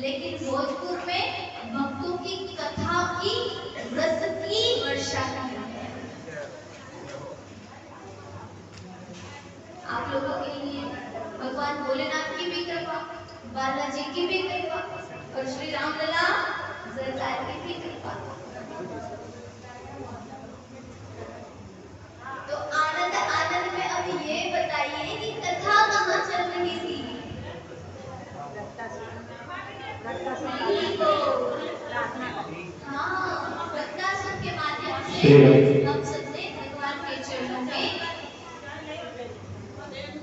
लेकिन भोजपुर में भक्तों की कथा की रस की वर्षा की है। आप लोगों के लिए भगवान भोलेनाथ की भी कृपा, बालाजी की भी कृपा और श्री रामलला सरकार की भी कृपा। तो आनंद आनंद में अब ये बताइए कि कथा कहाँ चल रही थी? हाँ, रत्नासुर के माध्यम से हम सबने भगवान के चरणों में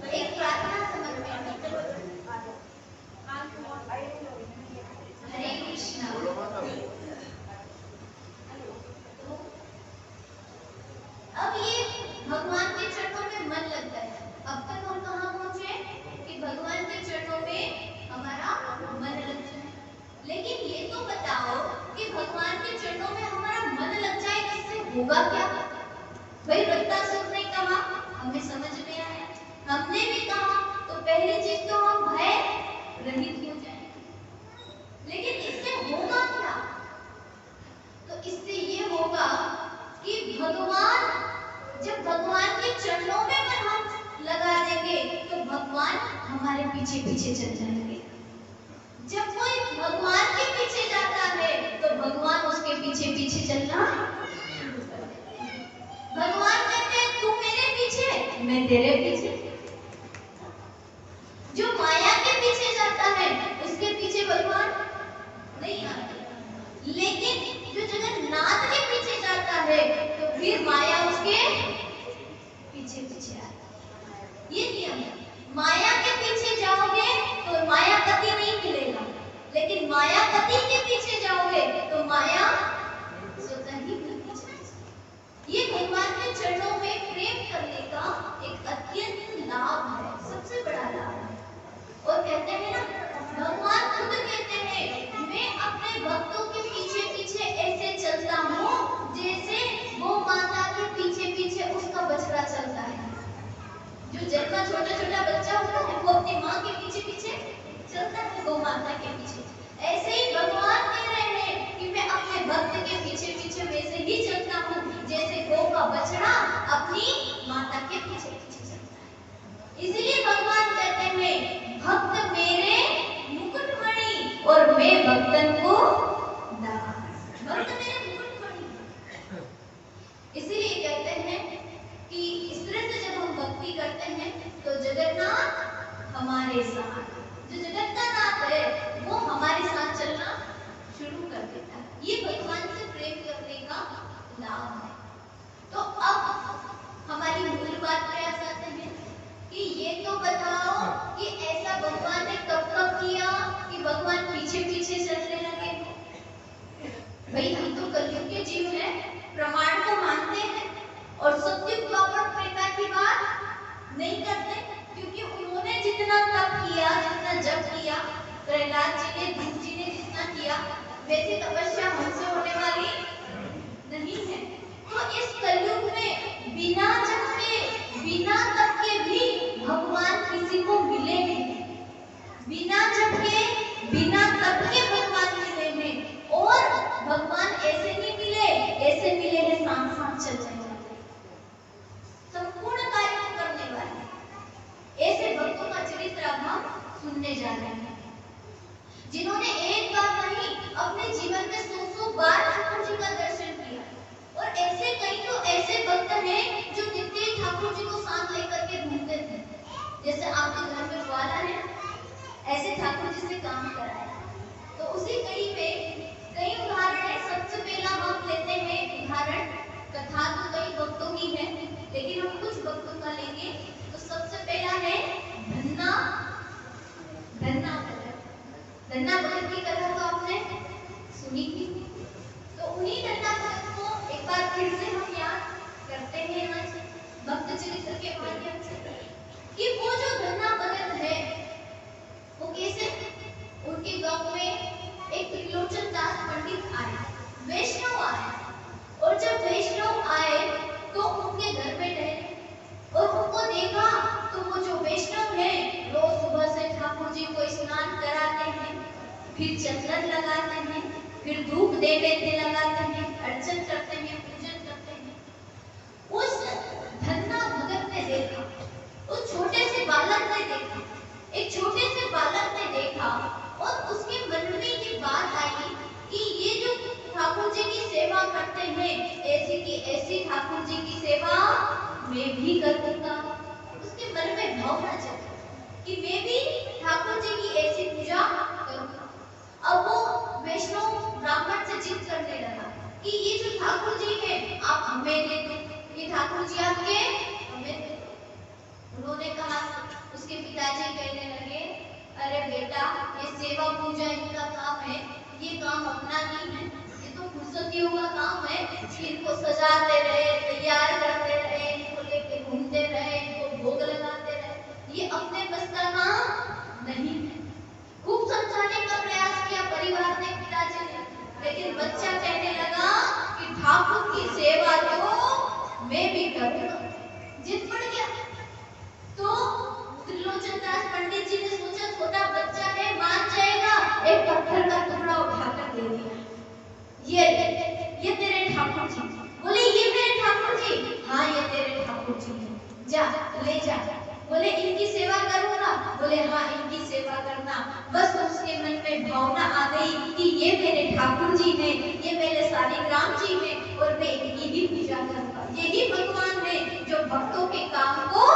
एक प्रार्थना समर्पित की। हरे कृष्णा। अब ये भगवान के चरणों में मन लगता है। अब तक हम कहाँ पहुंचे कि भगवान के चरणों में हमारा मन लग जाए। लेकिन ये तो बताओ कि भगवान के चरणों में हमारा मन लग जाए, इससे होगा क्या? भाई रत्नासुर ने कहा, हमें समझ में आया, हमने भी कहा, तो पहली चीज तो हम भय रहित हो जाएंगे। लेकिन इससे होगा क्या? तो इससे ये होगा कि भगवान, जब भगवान के चरणों में मन हम लगा देंगे तो भगवान हमारे पीछे पीछे चल जाएंगे। जब कोई भगवान के पीछे जाता है तो भगवान उसके पीछे पीछे चलना। भगवान कहते हैं तू मेरे पीछे, मैं तेरे पीछे। जो माया के पीछे जाता है उसके पीछे भगवान नहीं आते। लेकिन जो जगन्नाथ के पीछे जाता है तो फिर माया उसके पीछे पीछे आती है। ये नियम है। माया के पीछे जाओगे तो मायापति नहीं मिलेगा, लेकिन मायापति के पीछे जाओगे तो माया स्वतः ही मिलती जाएगी। ये भगवान के चरणों में प्रेम करने का एक अत्यंत लाभ है, सबसे बड़ा लाभ है। और कहते हैं ना, भगवान खुद कहते हैं मैं अपने भक्तों के पीछे पीछे ऐसे चलता हूँ जैसे गौ माता के पीछे पीछे उसका बछड़ा चलता है। जो जन्मा छोटा छोटा बच्चा होता है वो अपनी माँ के पीछे पीछे चलता है, गौ माता के पीछे। ऐसे ही भगवान कह रहे हैं कि मैं अपने भक्त के पीछे पीछे वैसे ही चलता हूँ जैसे गौ का बछड़ा अपनी माता के पीछे पीछे चलता है। इसीलिए भगवान कहते हैं भक्त मेरे मुकुटमणि और मैं भक्तन को दास। भक्त मेरे मुकुटमणि। इसीलिए कहते हैं कि इस तरह से जब हम भक्ति करते हैं तो जगन्नाथ हमारे साथ, जो जगत का नाथ है वो हमारे साथ चलना शुरू कर देता है। ये भगवान से प्रेम करने का लाभ है। तो अब हमारी मूल बात पे आ जाते हैं कि ये तो बताओ कि ऐसा भगवान ने कब कब किया कि भगवान पीछे पीछे चलने लगे। भाई हम तो कलयुग के जीव हैं, प्रमाण को मानते हैं और सत्युग द्वापर त्रेता की बात नहीं करते, क्योंकि उन्होंने जितना तप किया, जितना जप किया, प्रहलाद जी ने, ध्रुव जी ने जितना किया, वैसी तपस्या हमसे होने वाली नहीं है। तो इस कलयुग में बिना जप के, बिना तप के भी भगवान किसी को मिले हैं। बिना जप के, बिना तप के भगवान मिले हैं। और भगवान ऐसे नहीं मिले, ऐसे मिले हैं साथ साथ चल चल संपूर्ण कार्य को करने वाले। ऐसे भक्तों का चरित्र अब हम सुनने जा रहे हैं, जिन्होंने एक बार नहीं अपने जीवन में 100 बार ठाकुर जी का दर्शन किया। और ऐसे कई तो ऐसे भक्त हैं जो नित्य ठाकुर जी को साथ लेकर के घूमते थे। जैसे आपके घर में ग्वाला है, ऐसे ठाकुर जी से काम कराया। तो उसी कड़ी पे कई उदाहरण है। सबसे पहला हम लेते हैं उदाहरण, कथा तो कई भक्तों की है लेकिन हम कुछ भक्तों का लेंगे। तो सबसे पहला है धन्ना भगत। धन्ना भगत की कथा तो आपने सुनी थी। तो उन्हीं धन्ना भगत को एक बार फिर से हम याद करते हैं आज भक्त चरित्र के माध्यम से कि वो जो धन्ना भगत है वो कैसे, उनके गांव में एक त्रिलोचन दास पंडित आए, वैष्णव आए। और जब वैष्णव आए तो उनके घर में ठहरे और उनको देखा तो वो जो वैष्णव है रोज सुबह से ठाकुर जी को स्नान कराते हैं, फिर चंदन लगाते हैं, फिर धूप नैवेद्य लगाते हैं, अर्चन करते हैं, पूजन करते हैं। उस धन्ना भगत ने देखा, उस छोटे से बालक ने देखा, एक छोटे से बालक ने देखा और उसके मन में ये बात आई कि ये जो ठाकुर जी की सेवा करते हैं, ऐसी की ऐसी ठाकुर जी की सेवा मैं भी करूंगा। उसके मन में भावना जगी कि मैं भी ठाकुर जी की ऐसी पूजा करूंगा। अब वो वैष्णव ब्राह्मण से जिद करने लगा कि ये जो ठाकुर जी है आप हमें दे दो, ये ठाकुर जी आपके हमें दे दो। उन्होंने कहा, उसके पिताजी कहने लगे, अरे बेटा ये सेवा पूजा इनका काम है, ये काम अपना नहीं है, ये तो फुर्सतियों का काम है। इनको सजाते रहे, तैयार करते रहे, इनको लेके घूमते रहे, इनको भोग लगाते रहे, ये अपने बस का काम नहीं है। खूब समझाने का प्रयास किया परिवार ने, पिताजी ने, लेकिन बच्चा कहने लगा कि ठाकुर की सेवा तो मैं भी करूंगा। जिद पड़ गया। तो त्रिलोचन दास पंडित जी ने सोचा छोटा बच्चा है, मान जाएगा, एक पत्थर का टुकड़ा उठाकर दे दिया। ये तेरे ठाकुर जी। बोले ये मेरे ठाकुर जी? हाँ ये तेरे ठाकुर जी हैं, जा ले जा। बोले इनकी सेवा करूंगा? बोले हाँ इनकी सेवा करना। बस उसके मन में भावना आ गई कि ये मेरे ठाकुर जी हैं, ये मेरे शालिग्राम जी हैं और मैं इनकी ही पूजा करूंगा। यही भगवान है जो भक्तों के काम को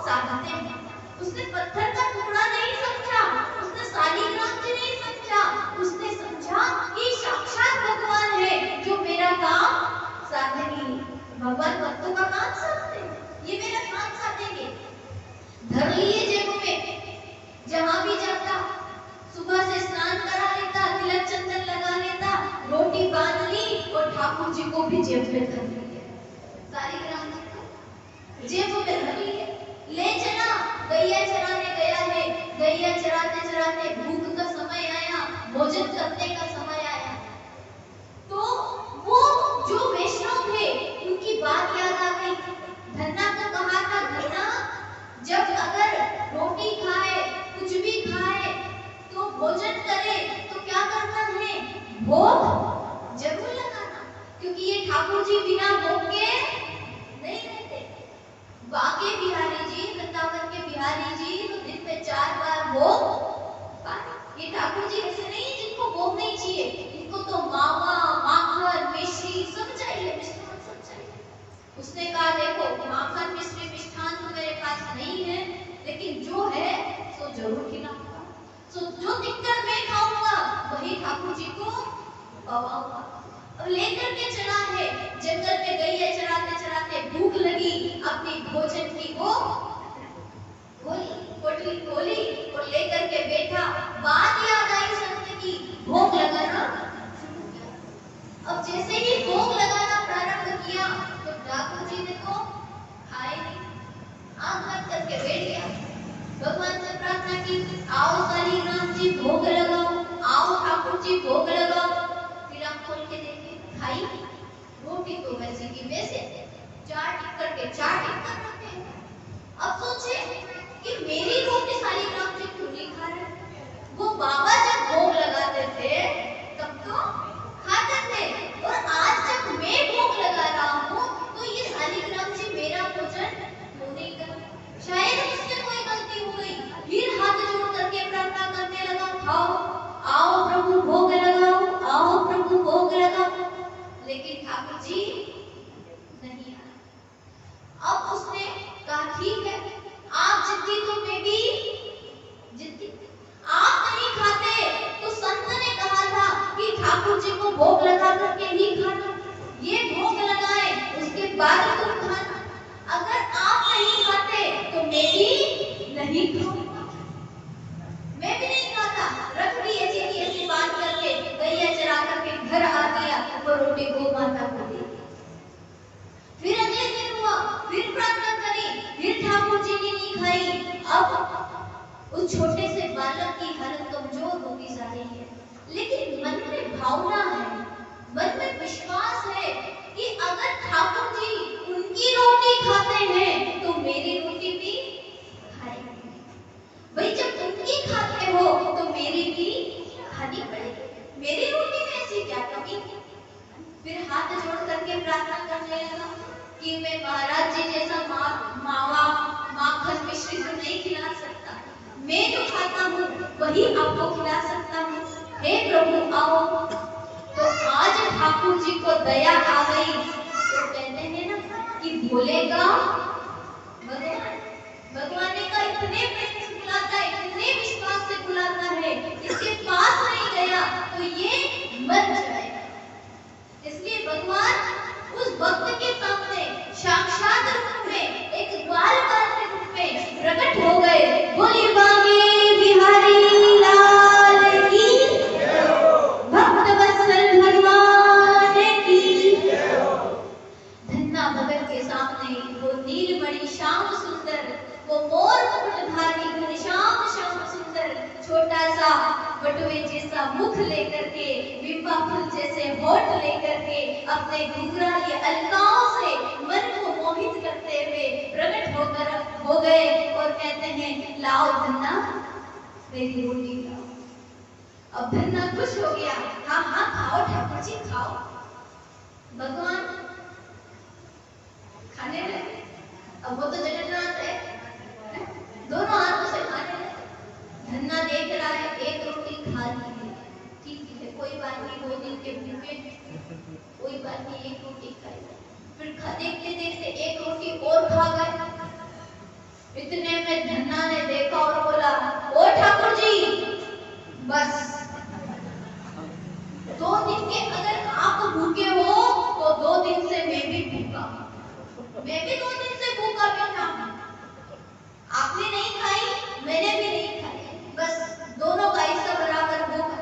साधते हैं। उसने पत्थर का टुकड़ा नहीं समझा, उसने शालिग्राम जी नहीं समझा, उसने समझा कि साक्षात भगवान है जो मेरा काम साधेंगे। भगवान भक्तों का काम साधते हैं, ये मेरा काम साधेंगे। धर लिए जेबों में, जहां भी जाता सुबह से स्नान करा लेता, तिलक चंदन लगा लेता, रोटी बांध ली और ठाकुर जी को भी जेब में धर लिया। शालिग्राम जी को जेब में धर लिया, ले चला, गैया चराने गया है। गैया चराते चराते भूख का समय आया, भोजन करने का समय आया, तो वो जो वैष्णव थे उनकी बात याद आ गई। धन्ना को कहा था, धन्ना जब अगर रोटी खाए, कुछ भी खाए, तो भोजन करे तो क्या करना है? भोग जरूर लगाना, क्योंकि ये ठाकुर जी बिना भोग के नहीं रहते। बाके बिहारी जी, वृंदावन के बिहारी जी तो दिन में 4 बार भोग पाते। ये ठाकुर जी ऐसे नहीं जिनको भोग नहीं चाहिए, इनको तो मावा, माखन, मिश्री सब चाहिए, मिष्ठान सब चाहिए। उसने कहा देखो माखन, मिश्री, मिष्ठान तो मेरे पास नहीं है, लेकिन जो है सो जरूर खिलाऊंगा। सो जो दिक्कत मैं खाऊंगा वही ठाकुर जी को पवाऊंगा। अब लेकर के चला है, जंगल में गैया चराते चराते भूख लगी, अपनी भोजन की वो पोटली खोली और लेकर के बैठा। बात याद आई संत की, भोग लगाना शुरू किया। अब जैसे ही भोग लगाना प्रारंभ किया तो ठाकुर जी ने तो खाए नहीं, आंख बंद करके बैठ गया। भगवान से प्रार्थना की, आओ शालिग्राम जी भोग लगाओ, आओ ठाकुर जी भोग लगाओ। फिर आप खोल के देखे, खाई रोटी तो वैसे की वैसे, चाट करके चाट कर रखे हैं। अब सोचे कि मेरी रोटी शालिग्राम जी क्यों नहीं खा रहे? वो बाबा जब भोग लगाते थे तब तो खाते थे, और आज जब मैं भोग लगा रहा हूँ तो ये शालिग्राम जी मेरा भोजन क्यों नहीं कर रहे? शायद मुझसे कोई गलती हो गई। फिर हाथ जोड़ करके प्रार्थना करने लगा, खाओ, आओ प्रभु भोग लगाओ, आओ प्रभु भोग लगाओ। लेकिन ठाकुर जी नहीं आए। अब उसने कहा ठीक है, आप जिद्दी तो मैं भी जिद्दी। आप नहीं खाते तो संत ने कहा था कि ठाकुर जी को भोग लगा करके ही खाना, ये भोग लगाए उसके बाद तुम खाना। अगर आप नहीं खाते तो मैं भी नहीं खाऊंगा, मैं भी नहीं खाता। रख दी ऐसी की ऐसी बात करके गैया चरा करके घर आ गया और रोटी को माता को दी। फिर अगले दिन हुआ, फिर प्रार्थना करी, फिर ठाकुर जी ने नहीं खाई। अब उस छोटे से बालक की हालत कमजोर होती जा रही है, लेकिन मन में भावना है, मन में विश्वास है कि अगर ठाकुर जी उनकी रोटी खाते हैं तो मेरी रोटी भी खाएंगे। भाई जब उनकी खाते हो तो मेरी भी खानी प्रभु आओ। तो आज ठाकुर जी को दया आ गई। तो कहते हैं ना कि भोलेगा भगवान का इतने प्रेम से बुलाता है, इतने विश्वास से बुलाता है, इसके पास नहीं गया तो ये मर जाएगा। इसलिए भगवान उस भक्त के सामने साक्षात रूप में एक द्वारपाल के रूप में प्रकट हो गए। बोलिए बांके बिहारी लाल की, भक्त वत्सल भगवान की। धन्ना भगत के सामने वो नीलमणि श्याम सुंदर, वो मोर मुकुटधारी घनश्याम श्याम सुंदर, छोटा सा बटुए जैसा मुख लेकर के, बिंबा फूल जैसे होठ लेकर के, अपने घुंघराले अलकाओं से मन को मोहित करते हुए प्रकट हो गए और कहते हैं लाओ धन्ना मेरी रोटी लाओ। अब धन्ना खुश हो गया, हाँ हाँ खाओ ठाकुर जी खाओ। भगवान खाने लगे। अब वो तो जगन्नाथ है, दोनों हाथों से खाने लगे। धन्ना देख रहा है एक रोटी खा ली है, ठीक है कोई बात नहीं, 2 दिन के भूखे कोई बात नहीं, एक रोटी खाई। फिर देखते देखते एक रोटी और खा गए। इतने में धन्ना ने देखा और बोला ओ ठाकुर जी बस 2 दिन के अगर आप भूखे हो तो 2 दिन से मैं भी भूखा, मैं भी 2 दिन से भूखा बैठा हूं। आपने नहीं खाई, मैंने भी नहीं खाई, बस दोनों का हिस्सा बराबर होगा।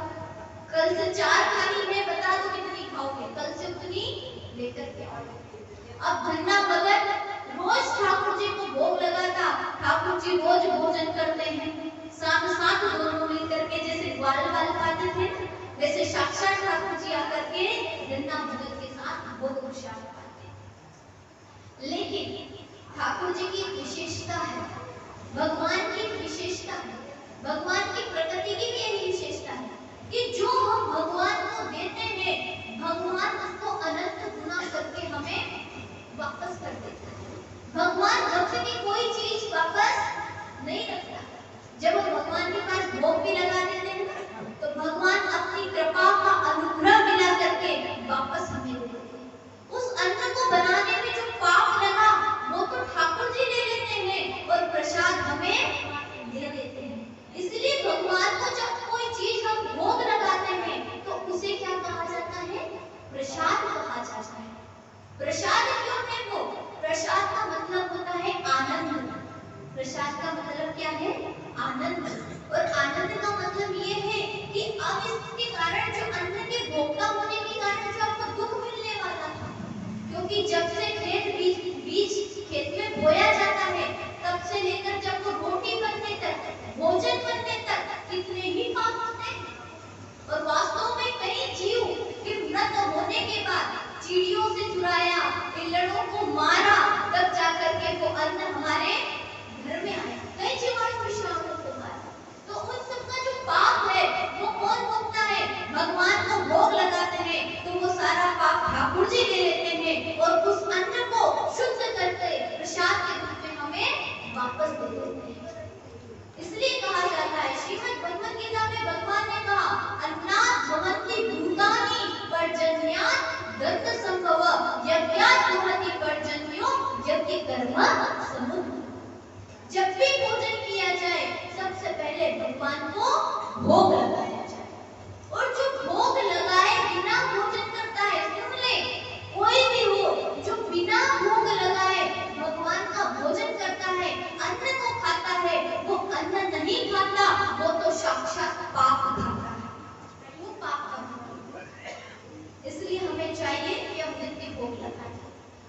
कल से 4 खानी है, बता दो कितनी खाओगे, कल से उतनी लेकर के आओ। अब धन्ना भगत रोज ठाकुर जी को भोग लगाता। ठाकुर जी रोज भोजन करते हैं, साथ साथ दोनों मिलकर के जैसे ग्वालवाल खाते थे, वैसे साक्षात ठाकुर जी आकर के धन्ना भगत के साथ भोग प्रसाद खाते। लेकिन ठाकुर जी की विशेषता है, भगवान की विशेषता है, भगवान की प्रकृति की भी विशेषता है कि जो हम भगवान को देते हैं, भगवान उसको अनंत गुना करके हमें वापस कर देता है। भगवान भक्त की कोई चीज वापस नहीं रखता। जब हम भगवान के पास भोग भी लगा देते हैं तो भगवान अपनी कृपा का अनुग्रह मिला करके वापस हमें दे देते हैं। उस अन्न को बनाने में जो पाप लगा वो तो ठाकुर जी ले लेते हैं और प्रसाद हमें दे देते हैं। इसलिए भगवान को जब कोई चीज हम भोग लगाते हैं तो उसे क्या कहा जाता है? प्रसाद कहा जाता है। प्रसाद क्यों है वो? प्रसाद का मतलब होता है आनंद। प्रसाद का मतलब क्या है? आनंद। और आनंद का मतलब ये है कि अब इसके कारण जो अन्न के भोक्ता होने के कारण जो आपको दुख मिलने वाला था, क्योंकि जब से बीज खेत में बोया जाता है तब से लेकर जब वो रोटी बनने तक, भोजन बनने तक कितने ही पाप होते हैं। और वास्तव में कई जीव के मृत होने के बाद चिड़ियों से चुराया, पिल्लड़ों को मारा, तब जाकर के वो अन्न हमारे घर में आया। कई जीवाणु विषाणुओं को मारा। तो उन सबका जो पाप है वो कौन भोगता है? भगवान को भोग लगाते हैं तो वो सारा पाप ठाकुर जी ले लेते हैं और उस अन्न को शुद्ध करके प्रसाद के रूप में हमें वापस दे देते हैं। इसलिए कहा जाता है, श्रीमद् भगवद गीता में भगवान ने कहा अन्नात् भवन्ति भूतानि पर्जन्यात् दत्त संभव यज्ञात् भवति पर्जन्यो यज्ञ कर्म समुद्ध। जब भी भोजन किया जाए सबसे पहले भगवान को भोग लगाया जाए। और जो भोग लगाए बिना भोजन करता है, सुन ले, कोई भी हो जो बिना भोग लगाए भगवान का भोजन करता है, अन्न को खाता है, वो अन्न नहीं खाता, वो तो साक्षात पाप खाता है, वो पाप करता है। इसलिए हमें चाहिए कि हम नित्य भोग लगाएं।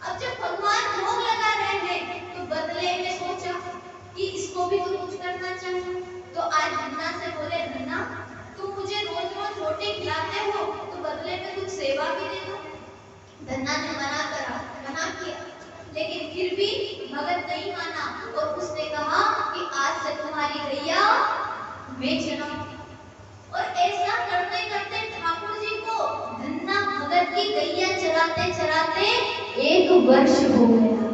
अब जब भगवान भोग लगा रहे हैं तो बदले में सोचा कि इसको भी तो कुछ करना चाहिए। तो आज धन्ना से बोले, धन्ना तुम मुझे रोज रोज रोटी खिलाते हो तो बदले में कुछ सेवा भी दे दो। धन्ना ने मना किया, लेकिन फिर भी भगत नहीं माना और उसने कहा कि आज से तुम्हारी गैया मैं चलाऊंगी। और ऐसा करते करते ठाकुर जी को धन्ना भगत की गैया चराते चराते 1 वर्ष हो गया।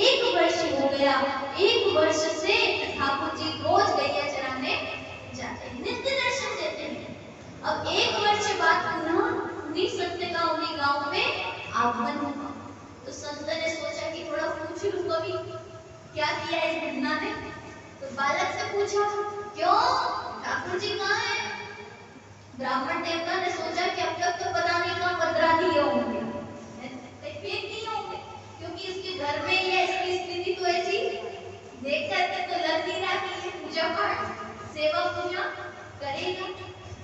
1 वर्ष हो गया। 1 वर्ष से ठाकुर जी रोज गैया चराने जाते हैं, नित्य दर्शन देते हैं। अब 1 वर्ष बाद पुनः उन्हीं संत का उन्हीं गांव में आगमन हुआ। तो संत ने सोचा कि थोड़ा पूछ लूं कभी क्या किया इस धन्ना ने। तो बालक से पूछा, क्यों ठाकुर जी कहाँ है? ब्राह्मण देवता ने सोचा कि अब तक तो पता नहीं कहाँ पधरा दिए होंगे, फेंक दिए होंगे, क्योंकि इसके घर में या इसकी स्थिति तो ऐसी देख करके तो लग नहीं रहा कि ये पूजा पाठ सेवा पूजा करेगा।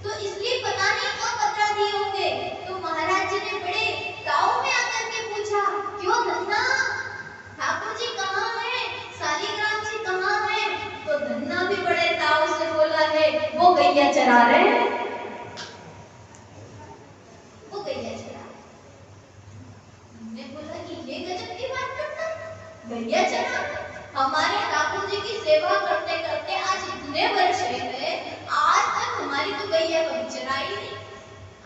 तो इसलिए पता नहीं कहाँ पधरा दिए होंगे। तो महाराज जी ने बड़े ताव में आकर के पूछा, क्यों धन्ना ठाकुर जी कहाँ है? शालिग्राम जी कहाँ है? तो धन्ना भी बड़े ताव से बोला है, वो गैया चरा रहे हैं, वो गैया चरा। हमने बोला कि ये गजब की बात करता है, गैया चरा। हमारे ठाकुर जी की सेवा करते करते आज इतने वर्ष हो गए, आज तक हमारी तो गैया कभी चराई नहीं,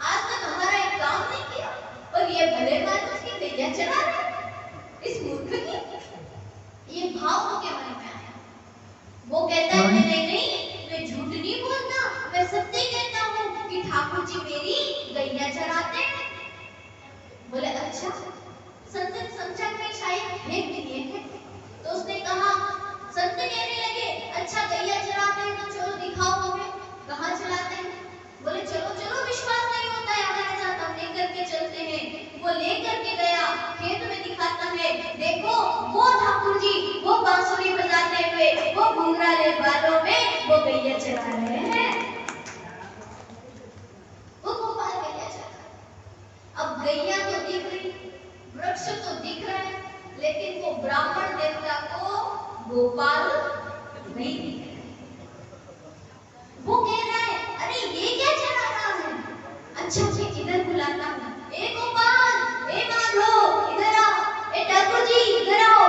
आज तक हमारा एक काम नहीं किया, और ये भले बात उसकी गैया चरा रहे इस मूर्ख की। ये भाव उनके मन में आया। वो कहता है नहीं नहीं, मैं झूठ नहीं बोलता, मैं सत्य कहता हूँ कि ठाकुर जी मेरी गैया चराते हैं। बोले अच्छा। संत समझा कि शायद फेंक दिए हैं। तो उसने कहा, संत कहने लगे, अच्छा गैया चराते हैं तो चलो दिखाओ हमें कहाँ चलाते हैं। बोले चलो चलो, विश्वास नहीं होता है हमारे साथ, हम लेकर के चलते हैं। वो लेकर के गया, खेत में दिखाता है, देखो वो ठाकुर जी वो बांसुरी बजाते हुए, वो घुंघराले बालों में वो गैया चरा रहे हैं, वो गोपाल गैया चरा। अब गैया तो दिख रही, वृक्ष तो दिख रहा है, लेकिन वो ब्राह्मण देवता को गोपाल नहीं दिख रहा। वो कह रहा है, अरे ये क्या चला रहा है? अच्छा ठीक, इधर बुलाता हूँ, ए गोपाल, ए माधव, इधर आओ, ए ठाकुर जी इधर आओ।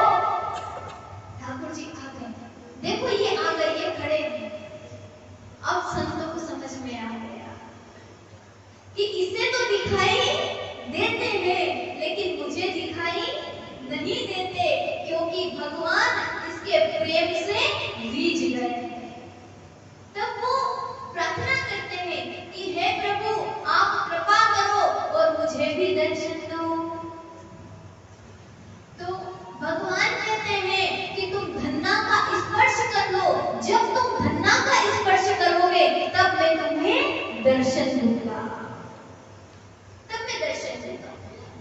ठाकुर जी आ गए, देखो ये आ गए, ये खड़े हैं। अब संतों को समझ में आ गया कि इसे तो दिखाई देते हैं, लेकिन मुझे दिखाई नहीं देते, क्योंकि भगवान इसके प्रेम से रीझ गए। तब वो प्रार्थना करते हैं कि हे प्रभु आप कृपा करो और मुझे भी दर्शन दो। तो भगवान कहते हैं कि तुम धन्ना का स्पर्श कर लो, जब तुम धन्ना का स्पर्श करोगे तब मैं तुम्हें दर्शन दूंगा, तब मैं दर्शन दूंगा।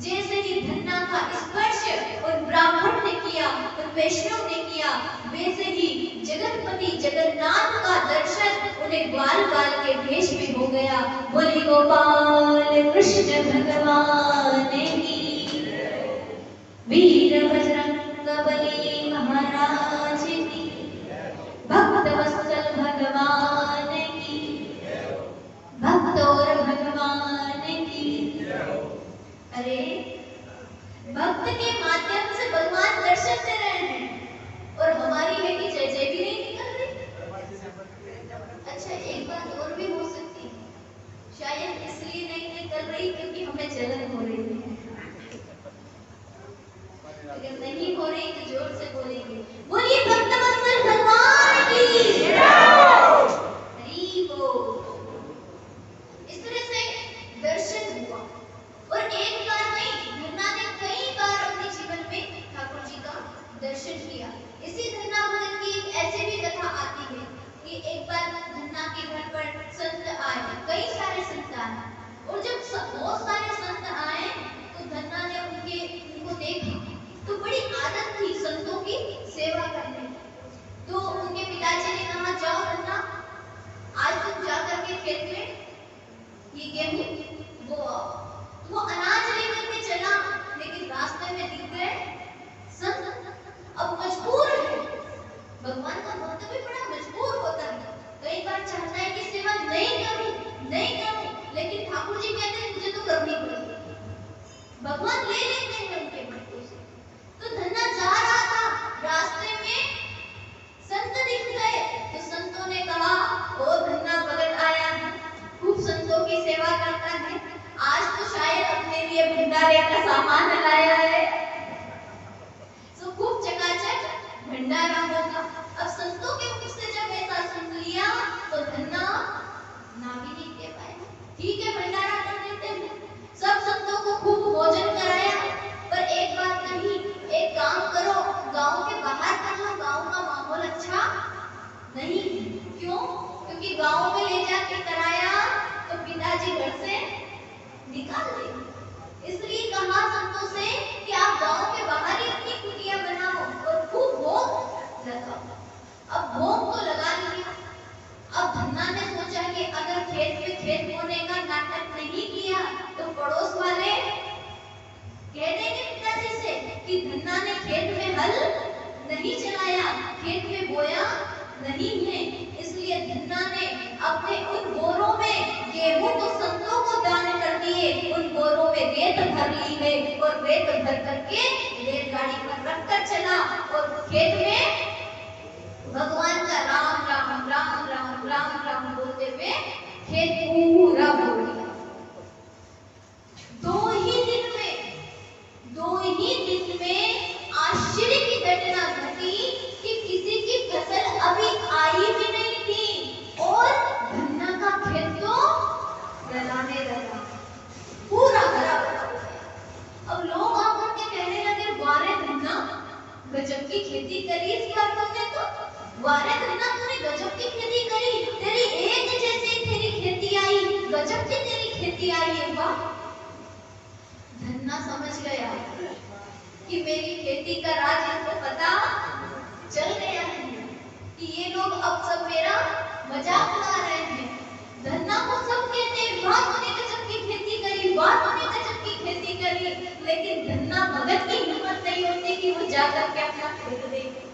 जैसे ही धन्ना का स्पर्श उन ब्राह्मण ने किया, उन वैष्णव ने किया, वैसे ही जगतपति जगन्नाथ का दर्शन उन्हें ग्वाल बाल के भेष में हो गया। बोली गोपाल कृष्ण भगवान की, वीर बजरंगबली महाराज की, भक्त वत्सल भगवान की, भक्त और भगवान की। अरे भक्त के माध्यम से भगवान दर्शन दे रहे हैं और हमारी है कि जय जय भी नहीं निकल रही। अच्छा एक बात और भी हो सकती है, शायद इसलिए नहीं निकल रही क्योंकि हमें जलन हो रही है। अगर नहीं हो रही तो जोर से बोलेंगे, बोलिए भक्त वत्सल भगवान की जय। हरि बोल। इस तरह से दर्शन हुआ, और एक बार नहीं, धन्ना ने कई बार अपने जीवन में ठाकुर जी का दर्शन किया। इसी धन्ना भजन की एक ऐसी भी कथा आती है कि एक बार धन्ना के घर पर संत आए, कई सारे संत आए, और जब बहुत सारे संत आए तो धन्ना ने उनको देखा, तो बड़ी आदत थी संतों की सेवा करने। तो उनके पिताजी ने कहा, जाओ धन्ना, आज तुम जा करके खेत में ये गेहूं वो आओ। वो अनाज लेकर के चला, लेकिन रास्ते में दिख गए संत। अब मजबूर है, भगवान का भक्त भी बड़ा मजबूर होता है, कई बार चाहता है कि सेवा नहीं करूं, लेकिन ठाकुर जी कहते हैं मुझे तो करनी पड़ेगी, नहीं। क्यों? क्योंकि गांव में ले जाके कराया तो पिताजी घर से निकाल देंगे। इसलिए कहा संतों से कि आप गांव के बाहर ही अपनी कुटिया बनाओ और खूब भोग लगाओ। अब भोग तो लगा लिया। अब धन्ना ने सोचा कि अगर खेत में खेत बोने का नाटक नहीं किया तो पड़ोस वाले कह देंगे पिताजी से कि धन्ना ने खेत में हल नहीं चलाया, खेत में बोया नहीं है। इसलिए धन्ना ने अपने उन बोरों में गेहूं को संतों को दान कर दिए, उन बोरों में रेत भर ली है और रेत भर करके रेलगाड़ी पर रखकर चला और खेत में भगवान का राम राम राम राम राम राम बोलते हुए खेत पूरा भर दिया। दो ही दिन में आश्चर्य की घटना घटी कि किसी की फसल अभी आई भी नहीं थी और धन्ना का खेत तो लहराने लगा, पूरा हरा भरा। अब लोग आकर के कहने लगे, वारे धन्ना गजब की खेती करी इस बार तुमने तो, वारे धन्ना तूने गजब की खेती करी, तेरी एक जैसी तेरी खेती आई, गजब की तेरी खेती आई है। वाह! धन्ना समझ गया कि मेरी खेती का राज इनको पता चल गया है कि ये लोग अब सब मेरा मजाक उड़ा रहे हैं। धन्ना को सब कहते हैं, वाह तूने गजब की खेती करी, वाह तूने गजब की खेती करी, लेकिन धन्ना भगत की हिम्मत नहीं होती कि वो जाकर के अपना खेत देखे।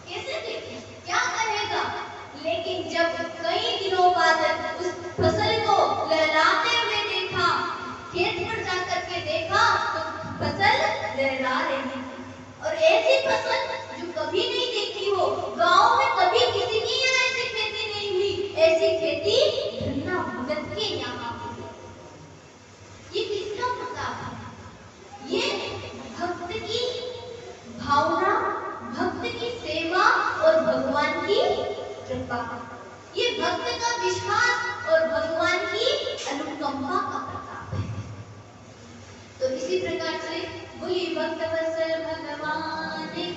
कैसे देखे, क्या कहेगा? लेकिन जब कई दिनों बाद उस फसल को लहराते हुए देखा, खेत पर जाकर के देखा तो फसल लहरा रही है। और ऐसी फसल जो कभी नहीं देखी हो, गांव में कभी किसी की यहाँ ऐसी खेती नहीं हुई, ऐसी खेती धन्ना भगत के यहाँ हुई। ये किसका प्रताप है? ये भक्त की भावना, भक्त की सेवा और भगवान की कृपा, ये भक्त का विश्वास और भगवान की अनुकंपा का प्रताप है। तो इसी प्रकार से बोलिए भक्त वत्सल भगवान की